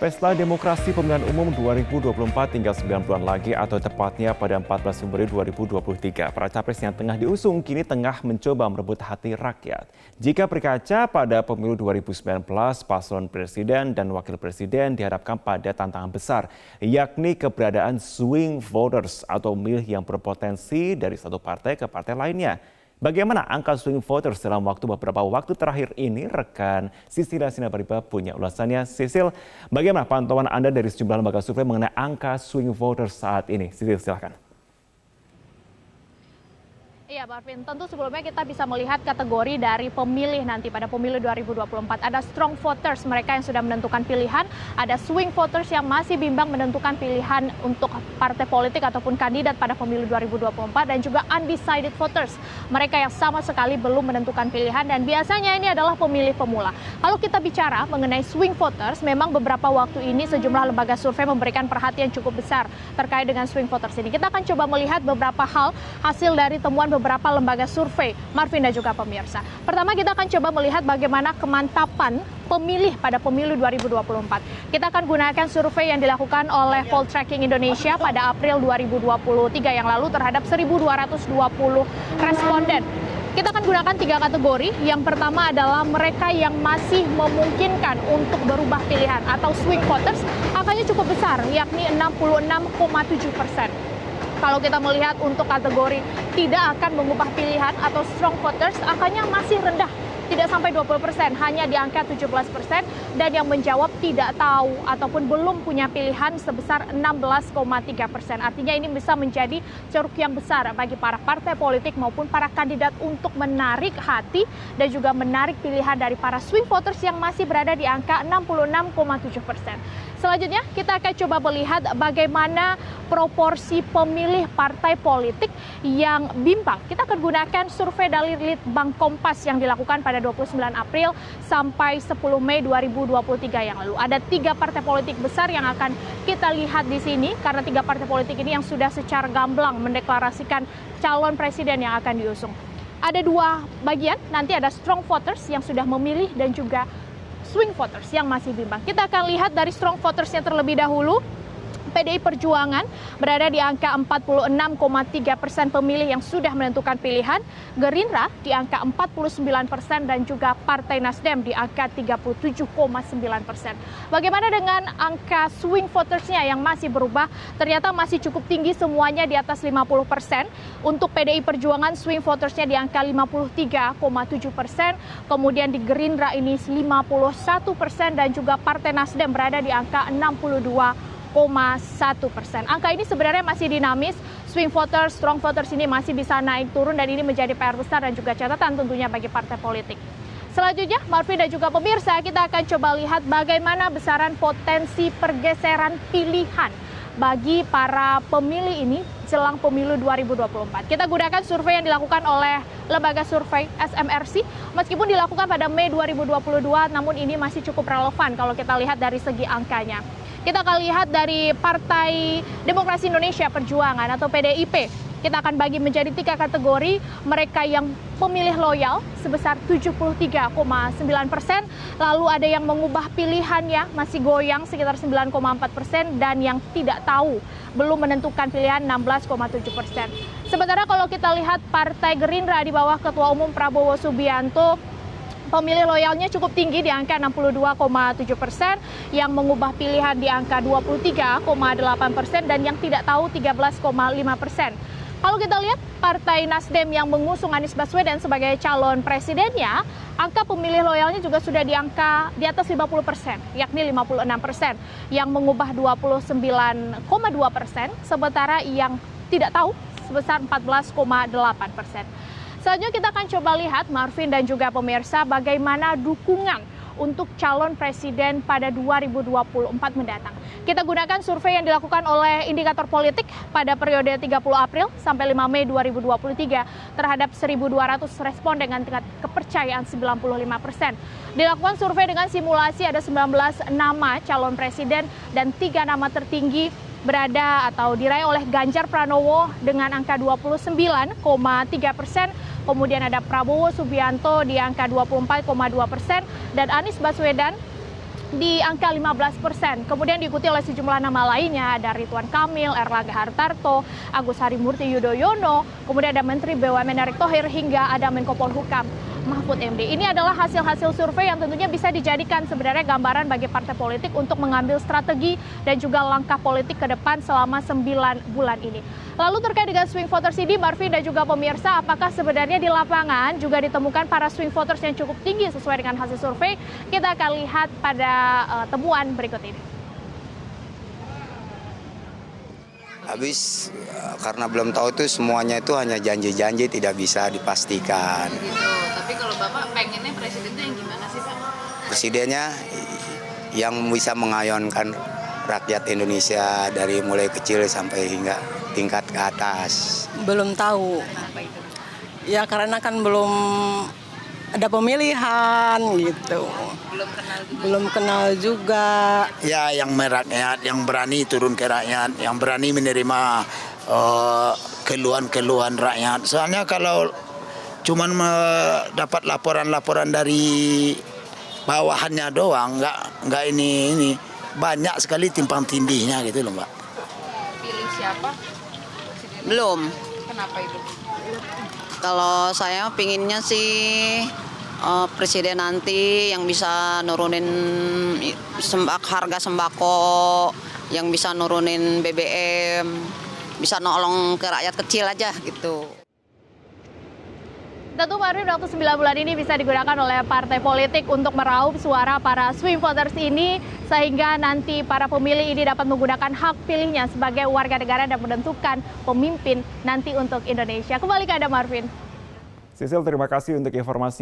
Pesta Demokrasi Pemilihan Umum 2024 tinggal 9 bulan lagi atau tepatnya pada 14 Februari 2023. Para capres yang tengah diusung kini tengah mencoba merebut hati rakyat. Jika berkaca pada pemilu 2019, paslon presiden dan wakil presiden diharapkan pada tantangan besar, yakni keberadaan swing voters atau pemilih yang berpotensi dari satu partai ke partai lainnya. Bagaimana angka swing voters dalam beberapa waktu terakhir ini? Rekan Sisil Sinabariba punya ulasannya. Sisil, bagaimana pantauan Anda dari sejumlah lembaga survei mengenai angka swing voters saat ini? Sisil, silakan. Iya, Marvin. Tentu sebelumnya kita bisa melihat kategori dari pemilih nanti pada pemilu 2024. Ada strong voters, mereka yang sudah menentukan pilihan. Ada swing voters yang masih bimbang menentukan pilihan untuk partai politik ataupun kandidat pada pemilu 2024. Dan juga undecided voters, mereka yang sama sekali belum menentukan pilihan. Dan biasanya ini adalah pemilih pemula. Kalau kita bicara mengenai swing voters, memang beberapa waktu ini sejumlah lembaga survei memberikan perhatian cukup besar terkait dengan swing voters ini. Kita akan coba melihat beberapa hal hasil dari temuan beberapa lembaga survei, Marvin dan juga pemirsa. Pertama, kita akan coba melihat bagaimana kemantapan pemilih pada pemilu 2024. Kita akan gunakan survei yang dilakukan oleh Poll Tracking Indonesia pada April 2023 yang lalu terhadap 1.220 responden. Kita akan gunakan 3 kategori. Yang pertama adalah mereka yang masih memungkinkan untuk berubah pilihan atau swing voters, angkanya cukup besar, yakni 66,7%. Kalau kita melihat untuk kategori tidak akan mengubah pilihan atau strong voters, angkanya masih rendah, tidak sampai 20%, hanya di angka 17%, dan yang menjawab tidak tahu ataupun belum punya pilihan sebesar 16,3%. Artinya ini bisa menjadi ceruk yang besar bagi para partai politik maupun para kandidat untuk menarik hati dan juga menarik pilihan dari para swing voters yang masih berada di angka 66,7%. Selanjutnya kita akan coba melihat bagaimana proporsi pemilih partai politik yang bimbang. Kita akan gunakan survei dari Litbang Kompas yang dilakukan pada 29 April sampai 10 Mei 2023 yang lalu. Ada 3 partai politik besar yang akan kita lihat di sini karena 3 partai politik ini yang sudah secara gamblang mendeklarasikan calon presiden yang akan diusung. Ada 2 bagian, nanti ada strong voters yang sudah memilih dan juga swing voters yang masih bimbang. Kita akan lihat dari strong votersnya terlebih dahulu. PDI Perjuangan berada di angka 46,3% pemilih yang sudah menentukan pilihan, Gerindra di angka 49% dan juga Partai Nasdem di angka 37,9%. Bagaimana dengan angka swing votersnya yang masih berubah? Ternyata masih cukup tinggi, semuanya di atas 50%. Untuk PDI Perjuangan swing votersnya di angka 53,7%, kemudian di Gerindra ini 51% dan juga Partai Nasdem berada di angka 62,1%. Angka ini sebenarnya masih dinamis. Swing voters, strong voters ini masih bisa naik turun dan ini menjadi PR besar dan juga catatan tentunya bagi partai politik. Selanjutnya, Marvin dan juga pemirsa, kita akan coba lihat bagaimana besaran potensi pergeseran pilihan bagi para pemilih ini jelang pemilu 2024. Kita gunakan survei yang dilakukan oleh lembaga survei SMRC. Meskipun dilakukan pada Mei 2022, namun ini masih cukup relevan kalau kita lihat dari segi angkanya. Kita akan lihat dari Partai Demokrasi Indonesia Perjuangan atau PDIP. Kita akan bagi menjadi 3 kategori. Mereka yang pemilih loyal sebesar 73,9%. Lalu ada yang mengubah pilihannya masih goyang sekitar 9,4%. Dan yang tidak tahu, belum menentukan pilihan 16,7%. Sementara kalau kita lihat Partai Gerindra di bawah Ketua Umum Prabowo Subianto, pemilih loyalnya cukup tinggi di angka 62,7%, yang mengubah pilihan di angka 23,8% dan yang tidak tahu 13,5%. Kalau kita lihat Partai Nasdem yang mengusung Anies Baswedan sebagai calon presidennya, angka pemilih loyalnya juga sudah di angka di atas 50%, yakni 56%, yang mengubah 29,2%, sementara yang tidak tahu sebesar 14,8%. Selanjutnya kita akan coba lihat, Marvin dan juga pemirsa, bagaimana dukungan untuk calon presiden pada 2024 mendatang. Kita gunakan survei yang dilakukan oleh Indikator Politik pada periode 30 April sampai 5 Mei 2023 terhadap 1.200 respon dengan tingkat kepercayaan 95%. Dilakukan survei dengan simulasi ada 19 nama calon presiden dan 3 nama tertinggi berada atau diraih oleh Ganjar Pranowo dengan angka 29,3%, kemudian ada Prabowo Subianto di angka 24,2% dan Anies Baswedan di angka 15%. Kemudian diikuti oleh sejumlah nama lainnya, ada Ridwan Kamil, Erlangga Hartarto, Agus Harimurti Yudhoyono, kemudian ada Menteri BUMN Erick Thohir, hingga ada Menko Polhukam Mahfud MD. Ini adalah hasil-hasil survei yang tentunya bisa dijadikan sebenarnya gambaran bagi partai politik untuk mengambil strategi dan juga langkah politik ke depan selama 9 bulan ini. Lalu terkait dengan swing voters ini, Marvin dan juga pemirsa, apakah sebenarnya di lapangan juga ditemukan para swing voters yang cukup tinggi sesuai dengan hasil survei? Kita akan lihat pada temuan berikut ini. Habis karena belum tahu itu semuanya itu hanya janji-janji, tidak bisa dipastikan. Gitu. Tapi kalau Bapak pengennya presiden itu yang gimana sih Pak? Presidennya yang bisa mengayunkan rakyat Indonesia dari mulai kecil sampai hingga tingkat ke atas. Belum tahu. Apa itu? Ya karena kan belum ada pemilihan gitu. Belum kenal juga. Ya yang merakyat, yang berani turun ke rakyat, yang berani menerima keluhan-keluhan rakyat. Soalnya kalau cuman dapat laporan-laporan dari bawahannya doang, nggak ini banyak sekali timpang tindihnya gitu loh Mbak. Pilih siapa? Belum. Kenapa itu? Kalau saya pinginnya sih presiden nanti yang bisa nurunin harga sembako, yang bisa nurunin BBM, bisa nolong ke rakyat kecil aja gitu. Tentu Marvin, waktu 9 bulan ini bisa digunakan oleh partai politik untuk meraup suara para swing voters ini, sehingga nanti para pemilih ini dapat menggunakan hak pilihnya sebagai warga negara dan menentukan pemimpin nanti untuk Indonesia. Kembali ke Anda, Marvin. Sisil, terima kasih untuk informasinya.